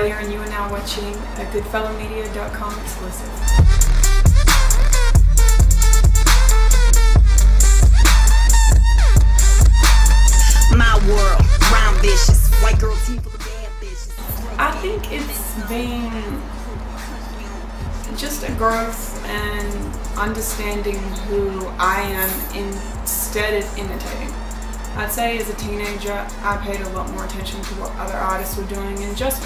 Azalea, and you are now watching a goodfellowmedia.com exclusive. My world, round vicious, white girl team full of bad bitches. I think it's been just a growth and understanding who I am instead of imitating. I'd say as a teenager I paid a lot more attention to what other artists were doing and just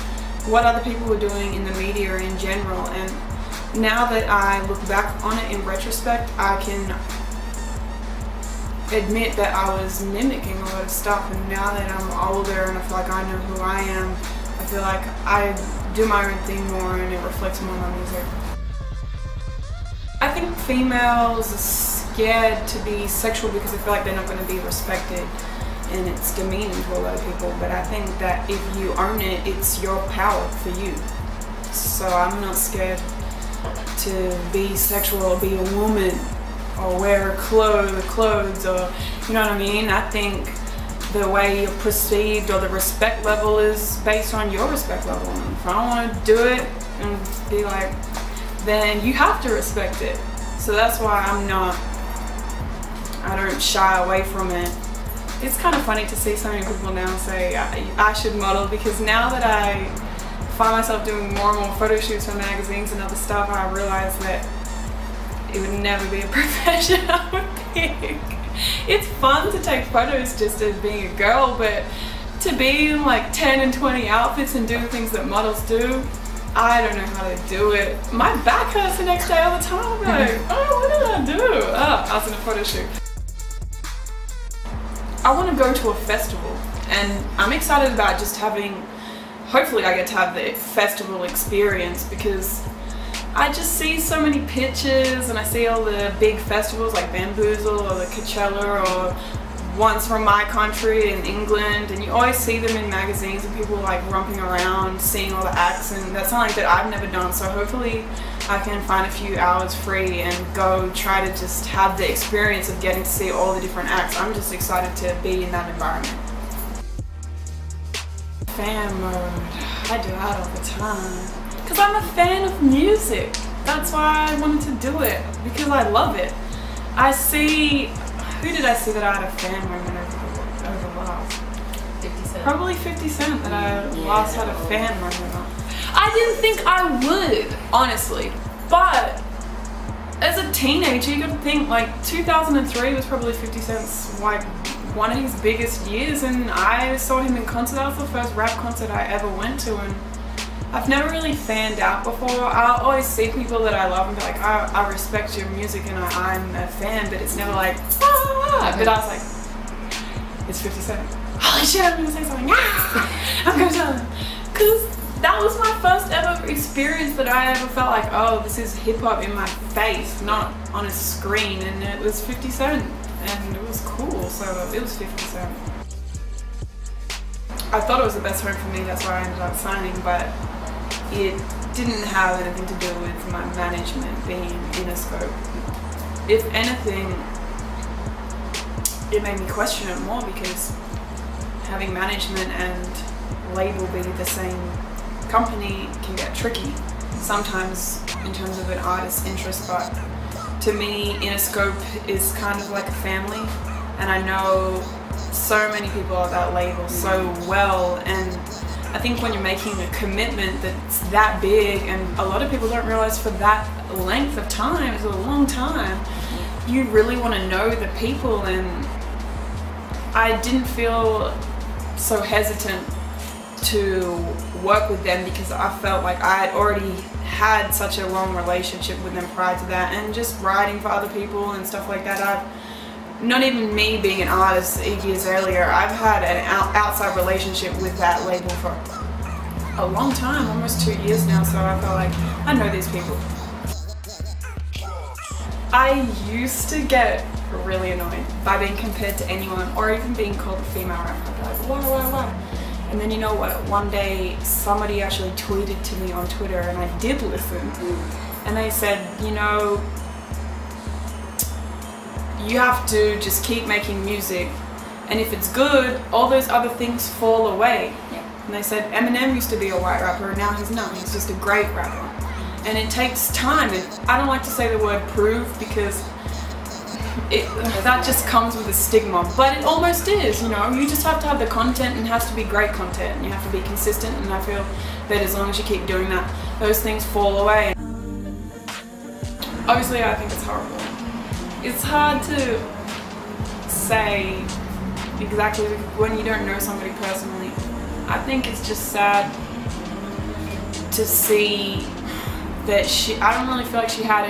what other people were doing in the media in general, and now that I look back on it in retrospect, I can admit that I was mimicking a lot of stuff, and now that I'm older and I feel like I know who I am, I feel like I do my own thing more and it reflects more on my music. I think females are scared to be sexual because they feel like they're not going to be respected and it's demeaning to a lot of people, but I think that if you own it, it's your power for you. So I'm not scared to be sexual or be a woman or wear clothes, or you know what I mean. I think the way you're perceived or the respect level is based on your respect level, and if I don't want to do it and be like, then you have to respect it. So that's why I don't shy away from it. It's kind of funny to see so many people now say I should model, because now that I find myself doing more and more photo shoots for magazines and other stuff, I realize that it would never be a profession I would pick. It's fun to take photos just as being a girl, but to be in like 10 and 20 outfits and do the things that models do, I don't know how to do it. My back hurts the next day all the time. I'm like, oh, what did I do? Oh, I was in a photo shoot. I want to go to a festival, and I'm excited about just having, hopefully I get to have the festival experience, because I just see so many pictures and I see all the big festivals like Bamboozle or the Coachella or ones from my country in England, and you always see them in magazines and people like romping around seeing all the acts, and that's something that I've never done. So hopefully I can find a few hours free and go try to just have the experience of getting to see all the different acts. I'm just excited to be in that environment. Fan mode, I do that all the time. Because I'm a fan of music. That's why I wanted to do it, because I love it. I see, who did I see that I had a fan moment over last? 50 Cent. Probably 50 Cent that I last had a fan moment on. I didn't think I would, honestly, but as a teenager you gotta think like 2003 was probably 50 Cent's like one of his biggest years, and I saw him in concert. That was the first rap concert I ever went to, and I've never really fanned out before. I'll always see people that I love and be like, I respect your music and I'm a fan, but it's never like, ah. But I was like, it's 50 Cent. Holy shit, I'm gonna say something. Ah! I'm gonna tell him. Because that was my first ever experience that I ever felt like, oh, this is hip hop in my face, not on a screen, and it was 50 Cent, and it was cool, so it was 50 Cent. I thought it was the best home for me, that's why I ended up signing, but it didn't have anything to do with my management being Interscope. If anything, it made me question it more, because having management and label be the same company can get tricky sometimes in terms of an artist's interest, but to me Interscope is kind of like a family, and I know so many people at that label so well, and I think when you're making a commitment that's that big, and a lot of people don't realize for that length of time, it's a long time, you really want to know the people, and I didn't feel so hesitant to work with them because I felt like I had already had such a long relationship with them prior to that, and just writing for other people and stuff like that. Not even me being an artist, Iggy Azalea, I've had an outside relationship with that label for a long time, almost 2 years now, so I felt like I know these people. I used to get really annoyed by being compared to anyone, or even being called a female rapper. I'd be like, why? And then you know what, one day somebody actually tweeted to me on Twitter, and I did listen, and they said, you know, you have to just keep making music, and if it's good, all those other things fall away. Yeah. And they said Eminem used to be a white rapper, and now he's not. He's just a great rapper. And it takes time, and I don't like to say the word prove because that just comes with a stigma, but it almost is, you know. You just have to have the content, and it has to be great content, and you have to be consistent, and I feel that as long as you keep doing that, those things fall away. Obviously, I think it's horrible. It's hard to say exactly when you don't know somebody personally. I think it's just sad to see that I don't really feel like she had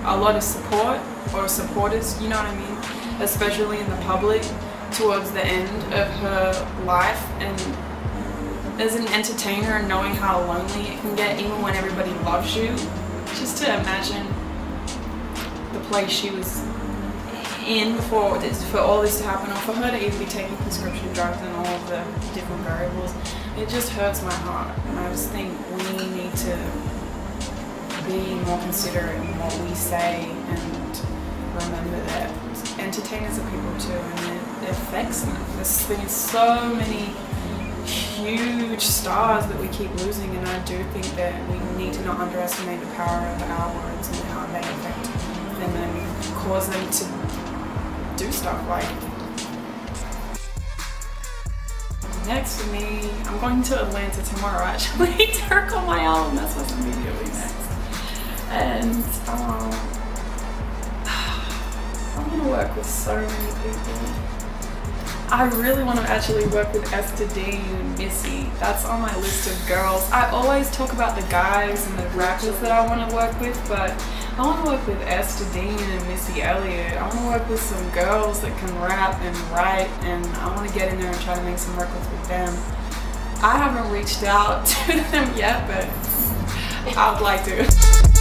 a lot of support or supporters, you know what I mean? Especially in the public towards the end of her life, and as an entertainer and knowing how lonely it can get even when everybody loves you, just to imagine the place she was in for all this to happen, or for her to even be taking prescription drugs and all of the different variables, it just hurts my heart. And I just think we need to be more considerate in what we say and remember that entertainers are people too, and it affects them. There's so many huge stars that we keep losing, and I do think that we need to not underestimate the power of our words and how they affect them and cause them to do stuff like. Next for me, I'm going to Atlanta tomorrow actually to record my album. That's what's immediately next. And I want to work with so many people. I really want to actually work with Esther Dean and Missy. That's on my list of girls. I always talk about the guys and the rappers that I want to work with, but I want to work with Esther Dean and Missy Elliot. I want to work with some girls that can rap and write, and I want to get in there and try to make some records with them. I haven't reached out to them yet, but I would like to.